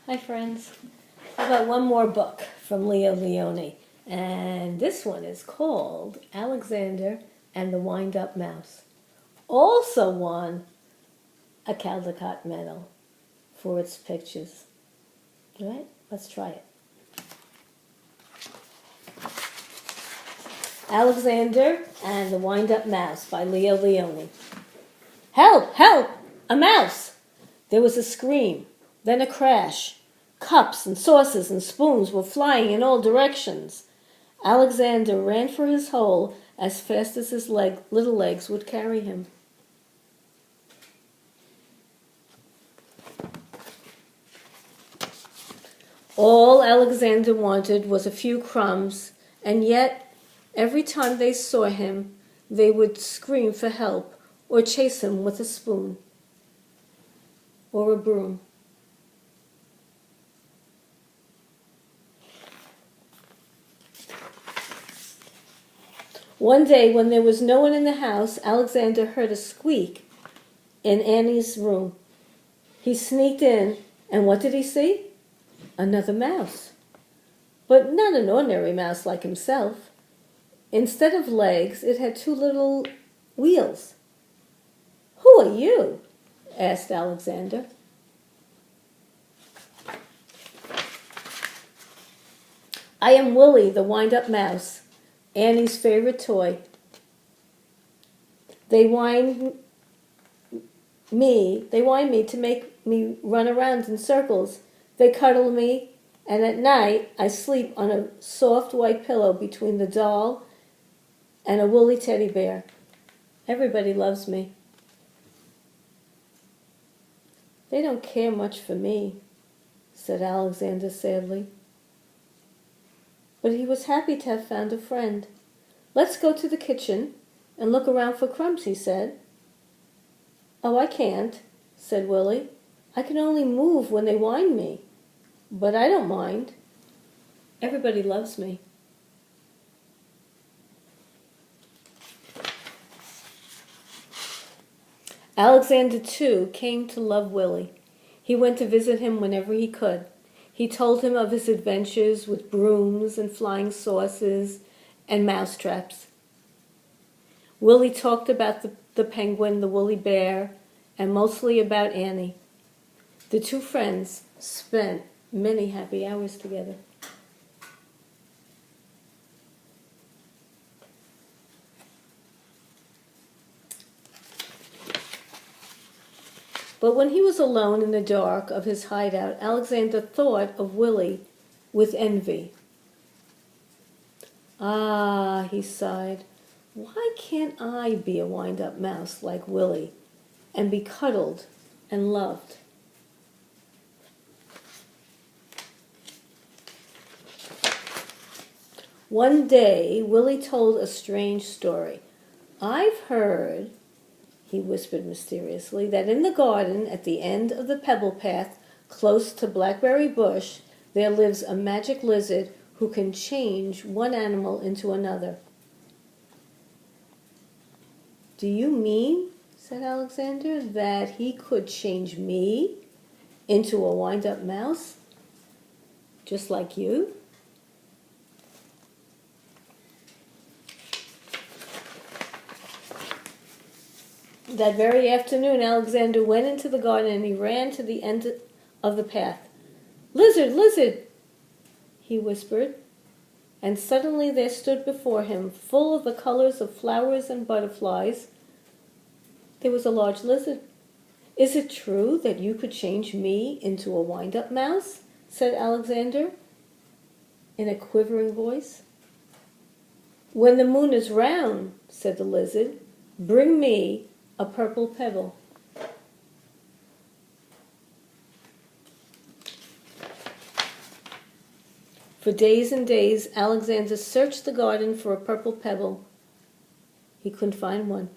Hi, friends. How about one more book from Leo Leone? And this one is called Alexander and the Wind-Up Mouse. Also won a Caldecott Medal for its pictures. All right, let's try it. Alexander and the Wind-Up Mouse by Leo Leone. Help! Help! A mouse! There was a scream, then a crash. Cups and saucers and spoons were flying in all directions. Alexander ran for his hole as fast as his little legs would carry him. All Alexander wanted was a few crumbs, and yet every time they saw him, they would scream for help or chase him with a spoon or a broom. One day, when there was no one in the house, Alexander heard a squeak in Annie's room. He sneaked in, and what did he see? Another mouse. But not an ordinary mouse like himself. Instead of legs, it had two little wheels. "Who are you?" asked Alexander. "I am Willie, the wind-up mouse, Annie's favorite toy. They wind me to make me run around in circles. They cuddle me, and at night I sleep on a soft white pillow between the doll and a woolly teddy bear. Everybody loves me." "They don't care much for me," said Alexander sadly. But he was happy to have found a friend. "Let's go to the kitchen and look around for crumbs," he said. "Oh, I can't," said Willie. "I can only move when they wind me. But I don't mind. Everybody loves me." Alexander, too, came to love Willie. He went to visit him whenever he could. He told him of his adventures with brooms and flying saucers and mousetraps. Willie talked about the penguin, the woolly bear, and mostly about Annie. The two friends spent many happy hours together. But when he was alone in the dark of his hideout, Alexander thought of Willie with envy. "Ah," he sighed, "why can't I be a wind-up mouse like Willie and be cuddled and loved?" One day, Willie told a strange story. "I've heard," he whispered mysteriously, "that in the garden at the end of the pebble path close to Blackberry Bush there lives a magic lizard who can change one animal into another." "Do you mean," said Alexander, "that he could change me into a wind-up mouse, just like you?" That very afternoon, Alexander went into the garden and he ran to the end of the path. "Lizard, lizard," he whispered, and suddenly there stood before him, full of the colors of flowers and butterflies, there was a large lizard. "Is it true that you could change me into a wind-up mouse?" said Alexander in a quivering voice. "When the moon is round," said the lizard, "bring me a purple pebble." For days and days, Alexander searched the garden for a purple pebble. He couldn't find one.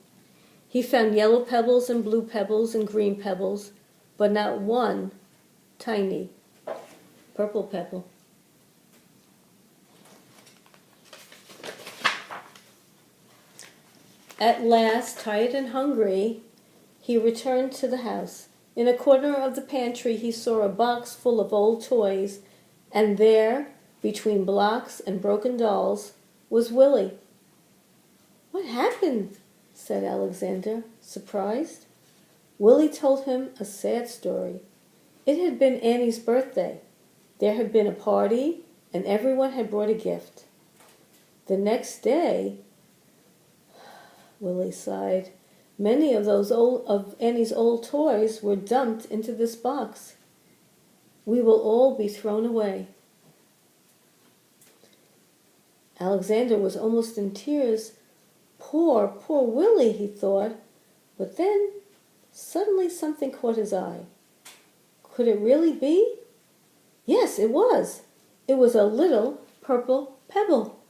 He found yellow pebbles and blue pebbles and green pebbles, but not one tiny purple pebble. At last, tired and hungry, he returned to the house. In a corner of the pantry he saw a box full of old toys, and there, between blocks and broken dolls, was Willie. "What happened?" said Alexander, surprised. Willie told him a sad story. It had been Annie's birthday. There had been a party, and everyone had brought a gift. The next day, Willie sighed, many of Annie's old toys were dumped into this box. We will all be thrown away. Alexander was almost in tears. Poor Willie, he thought. But then, suddenly something caught his eye. Could it really be? Yes, it was. It was a little purple pebble.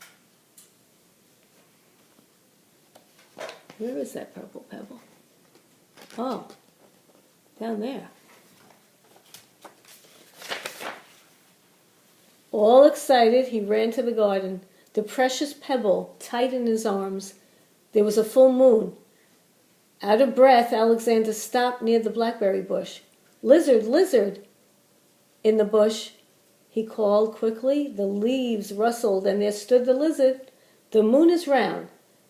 Where is that purple pebble? Oh, down there. All excited, he ran to the garden, the precious pebble tight in his arms. There was a full moon. Out of breath, Alexander stopped near the blackberry bush. "Lizard, lizard!" In the bush, he called quickly. The leaves rustled, and there stood the lizard. "The moon is round.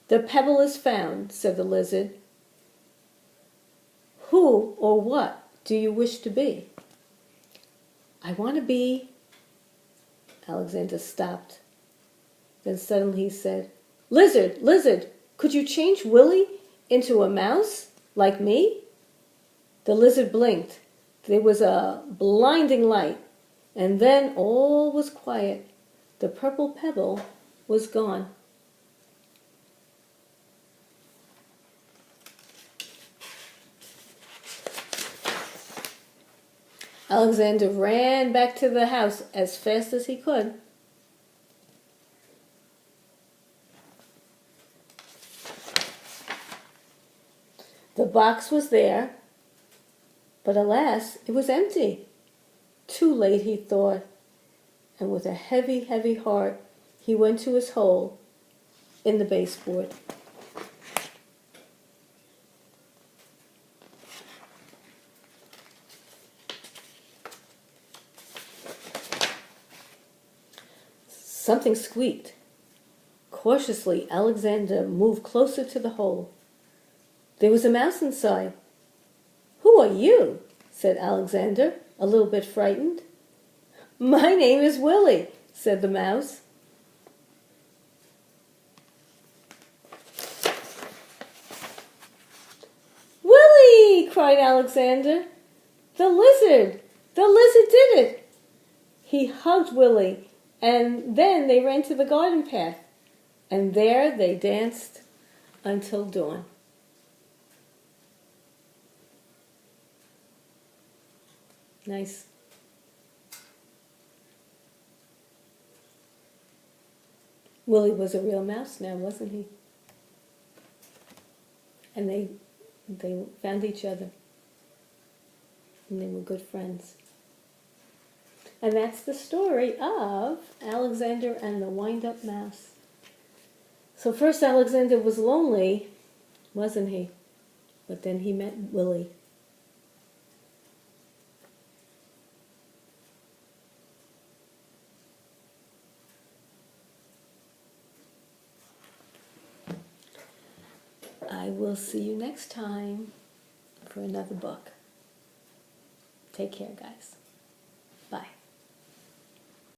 The pebble is found," said the lizard. "Who or what do you wish to be?" "I want to be..." Alexander stopped. Then suddenly he said, "Lizard, lizard, could you change Willie into a mouse like me?" The lizard blinked. There was a blinding light, and then all was quiet. The purple pebble was gone. Alexander ran back to the house as fast as he could. The box was there, but alas, it was empty. Too late, he thought, and with a heavy, heavy heart, he went to his hole in the baseboard. Something squeaked. Cautiously, Alexander moved closer to the hole. There was a mouse inside. "Who are you?" said Alexander, a little bit frightened. "My name is Willie," said the mouse. "Willie!" cried Alexander. "The lizard! The lizard did it!" He hugged Willie, and then they ran to the garden path, and there they danced until dawn. Nice. Willie was a real mouse now, wasn't he? And they found each other, and they were good friends. And that's the story of Alexander and the Wind-Up Mouse. So first Alexander was lonely, wasn't he? But then he met Willie. I will see you next time for another book. Take care, guys.